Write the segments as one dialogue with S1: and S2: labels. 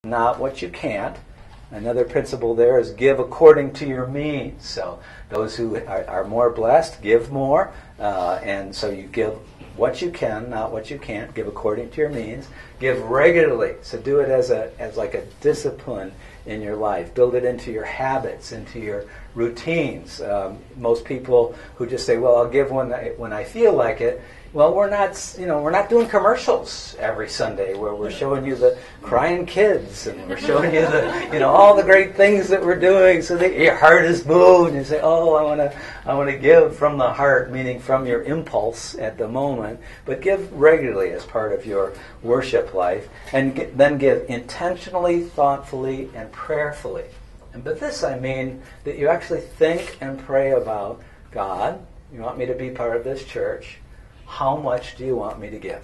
S1: not what you can't. Another principle there is give according to your means. So those who are more blessed give more, and so you give what you can, not what you can't. Give according to your means. Give regularly. So do it as like a discipline in your life. Build it into your habits, into your routines. Most people who just say, "Well, I'll give when I feel like it." Well, we're not doing commercials every Sunday where we're showing you the crying kids and we're showing you all the great things that we're doing so that your heart is moved and you say, "Oh, I want to give from the heart," meaning from your impulse at the moment, but give regularly as part of your worship life, and then give intentionally, thoughtfully, and prayerfully. And by this I mean that you actually think and pray about, God, you want me to be part of this church. How much do you want me to give?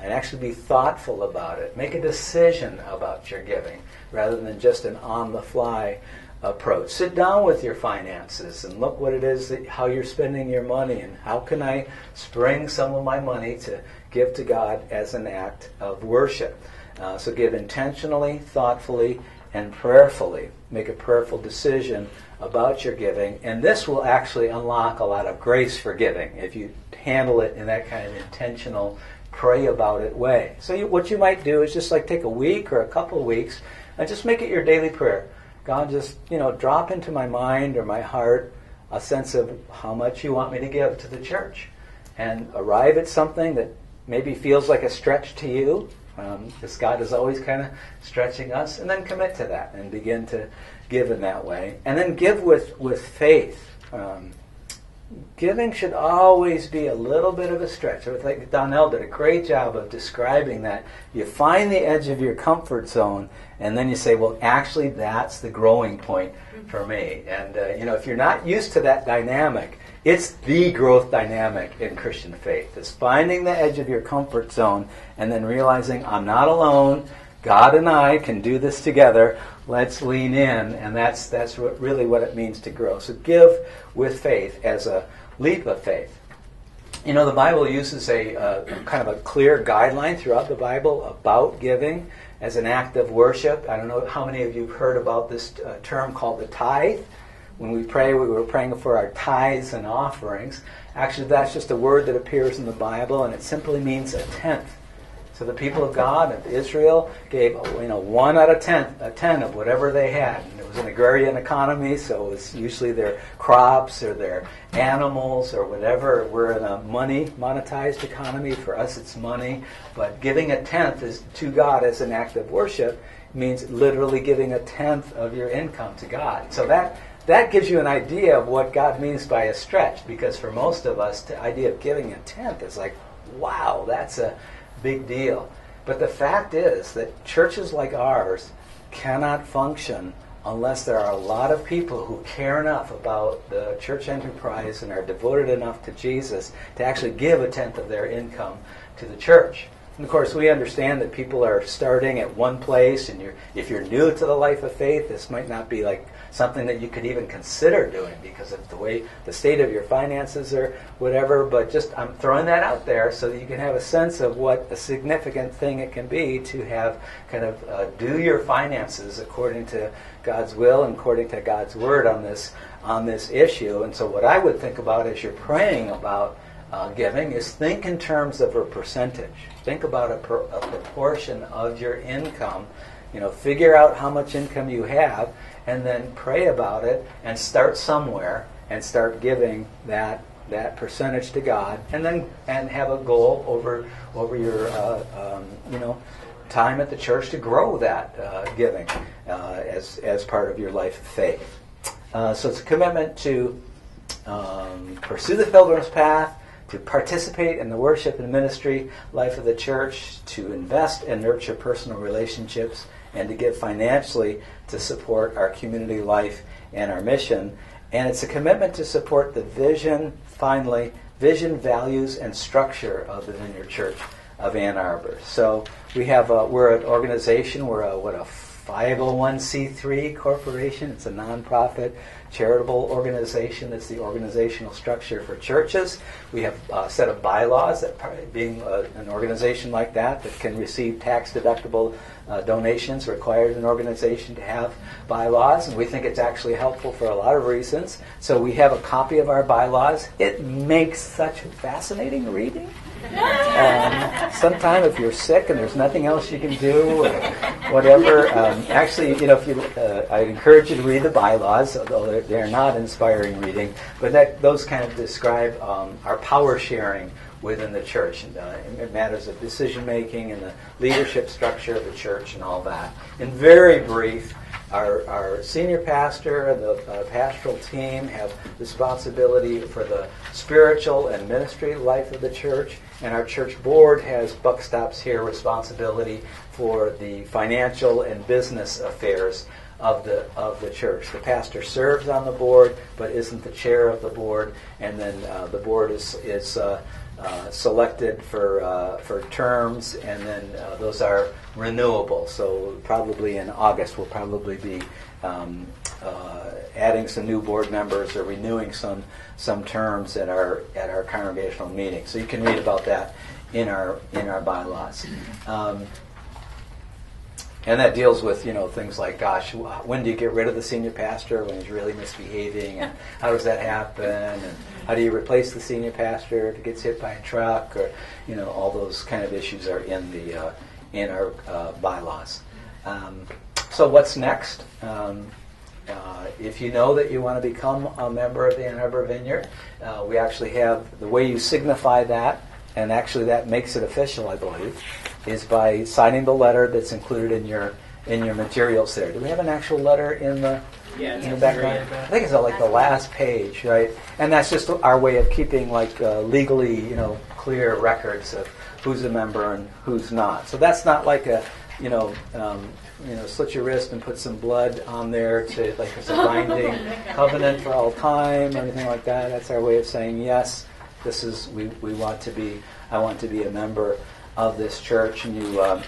S1: And actually be thoughtful about it. Make a decision about your giving rather than just an on-the-fly approach. Sit down with your finances and look what it is, how you're spending your money, and how can I spring some of my money to give to God as an act of worship. So give intentionally, thoughtfully, and prayerfully. Make a prayerful decision about your giving, and this will actually unlock a lot of grace for giving if you handle it in that kind of intentional, pray about it way. So what you might do is just like take a week or a couple of weeks and just make it your daily prayer. God, just drop into my mind or my heart a sense of how much you want me to give to the church, and arrive at something that maybe feels like a stretch to you, because God is always kind of stretching us, and then commit to that and begin to give in that way. And then give with faith. Giving should always be a little bit of a stretch. I think Donnell did a great job of describing that. You find the edge of your comfort zone, and then you say, well, actually, that's the growing point for me. And, if you're not used to that dynamic, it's the growth dynamic in Christian faith. It's finding the edge of your comfort zone and then realizing I'm not alone. God and I can do this together. Let's lean in, and that's really what it means to grow. So give with faith as a leap of faith. The Bible uses a kind of a clear guideline throughout the Bible about giving as an act of worship. I don't know how many of you have heard about this term called the tithe. When we pray, we were praying for our tithes and offerings. Actually, that's just a word that appears in the Bible, and it simply means a tenth. So the people of God of Israel gave 1 out of 10 of whatever they had. And it was an agrarian economy, so it was usually their crops or their animals or whatever. We're in a monetized economy. For us, it's money. But giving a tenth is to God as an act of worship means literally giving a tenth of your income to God. So that gives you an idea of what God means by a stretch, because for most of us, the idea of giving a tenth is like, wow, that's a big deal. But the fact is that churches like ours cannot function unless there are a lot of people who care enough about the church enterprise and are devoted enough to Jesus to actually give a tenth of their income to the church. And of course, we understand that people are starting at one place, and if you're new to the life of faith, this might not be like something that you could even consider doing because of the state of your finances or whatever. But just I'm throwing that out there so that you can have a sense of what a significant thing it can be to have kind of do your finances according to God's will and according to God's word on this issue. And so what I would think about as you're praying about giving is think in terms of a percentage. Think about a proportion of your income. Figure out how much income you have, and then pray about it and start somewhere and start giving that percentage to God, and have a goal over your time at the church to grow that giving as part of your life of faith. So it's a commitment to pursue the pilgrim's path, to participate in the worship and ministry life of the church, to invest and nurture personal relationships, and to give financially to support our community life and our mission. And it's a commitment to support the vision, values, and structure of the Vineyard Church of Ann Arbor. So we're an organization, we're a 501c3 corporation. It's a nonprofit charitable organization. That's the organizational structure for churches. We have a set of bylaws that, being an organization like that can receive tax-deductible donations required in an organization to have bylaws, and we think it's actually helpful for a lot of reasons. So we have a copy of our bylaws. It makes such fascinating reading. Sometime if you're sick and there's nothing else you can do, or whatever. Actually, if you, I encourage you to read the bylaws, although they're not inspiring reading. But those kind of describe our power sharing within the church, in matters of decision making and the leadership structure of the church and all that. In very brief, our senior pastor and the pastoral team have responsibility for the spiritual and ministry life of the church, and our church board has buck stops here responsibility for the financial and business affairs of the church. The pastor serves on the board, but isn't the chair of the board, and then the board is selected for terms, and then those are renewable. So probably in August we'll probably be adding some new board members or renewing some terms at our congregational meeting. So you can read about that in our bylaws. And that deals with, things like, gosh, when do you get rid of the senior pastor when he's really misbehaving, and how does that happen, and how do you replace the senior pastor if he gets hit by a truck, or, all those kind of issues are in our bylaws. So what's next? If you know that you want to become a member of the Ann Arbor Vineyard, we actually have the way you signify that, and actually that makes it official, I believe, is by signing the letter that's included in your materials there. Do we have an actual letter in the background? I think it's like the last page, right? And that's just our way of keeping legally, clear records of who's a member and who's not. So that's not like a, slit your wrist and put some blood on there to it's a binding covenant for all time or anything like that. That's our way of saying yes. This is I want to be a member of this church, and you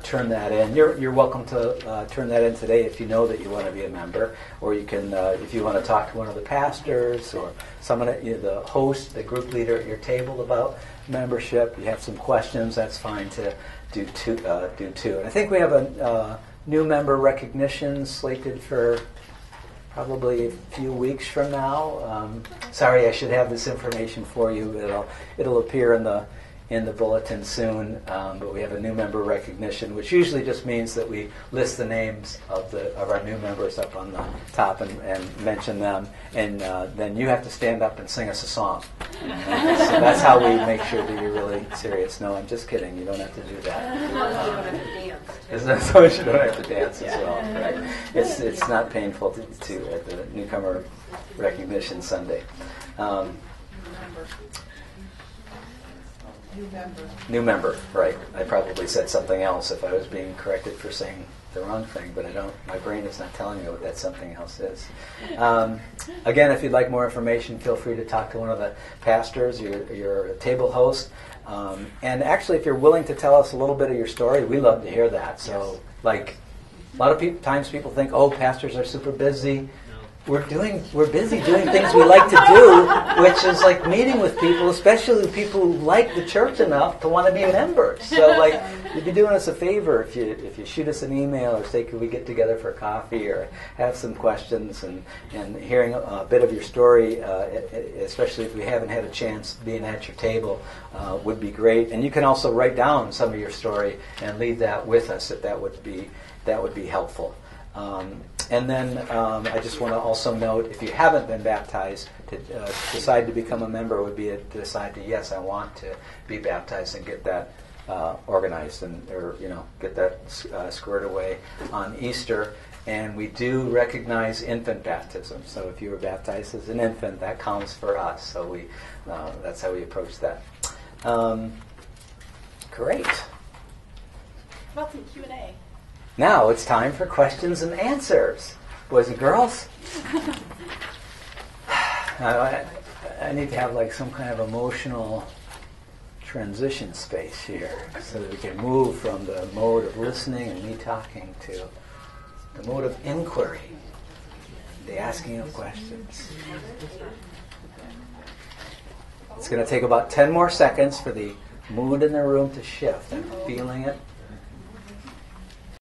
S1: turn that in. You're welcome to turn that in today if you know that you want to be a member, or you can, if you want to talk to one of the pastors or someone, the host, the group leader at your table about membership. You have some questions, that's fine to do too. And I think we have a new member recognition slated for probably a few weeks from now. Sorry, I should have this information for you. It'll appear in the bulletin soon. But we have a new member recognition, which usually just means that we list the names of our new members up on the top and mention them, and then you have to stand up and sing us a song. So that's how we make sure that you're really serious. No, I'm just kidding. You don't have to do that. Isn't that so much you don't have to dance as well? Right? It's not painful to at the newcomer recognition Sunday. New member, right. I probably said something else if I was being corrected for saying the wrong thing, but I don't. My brain is not telling me what that something else is. Again, if you'd like more information, feel free to talk to one of the pastors, your table host. And actually, if you're willing to tell us a little bit of your story, we love to hear that. So, a lot of times people think, oh, pastors are super busy. We're busy doing things we like to do, which is like meeting with people, especially people who like the church enough to want to be members. So you'd be doing us a favor if you shoot us an email or say, could we get together for coffee or have some questions, and hearing a bit of your story, especially if we haven't had a chance being at your table, would be great. And you can also write down some of your story and leave that with us if that would be helpful. And then I just want to also note, if you haven't been baptized, to decide to become a member would be to decide to, yes, I want to be baptized, and get that organized or get that squared away on Easter. And we do recognize infant baptism. So if you were baptized as an infant, that counts for us. So that's how we approach that. Great.
S2: About some Q&A.
S1: Now it's time for questions and answers. Boys and girls. I need to have some kind of emotional transition space here so that we can move from the mode of listening and me talking to the mode of inquiry, the asking of questions. It's going to take about 10 more seconds for the mood in the room to shift. I'm feeling it.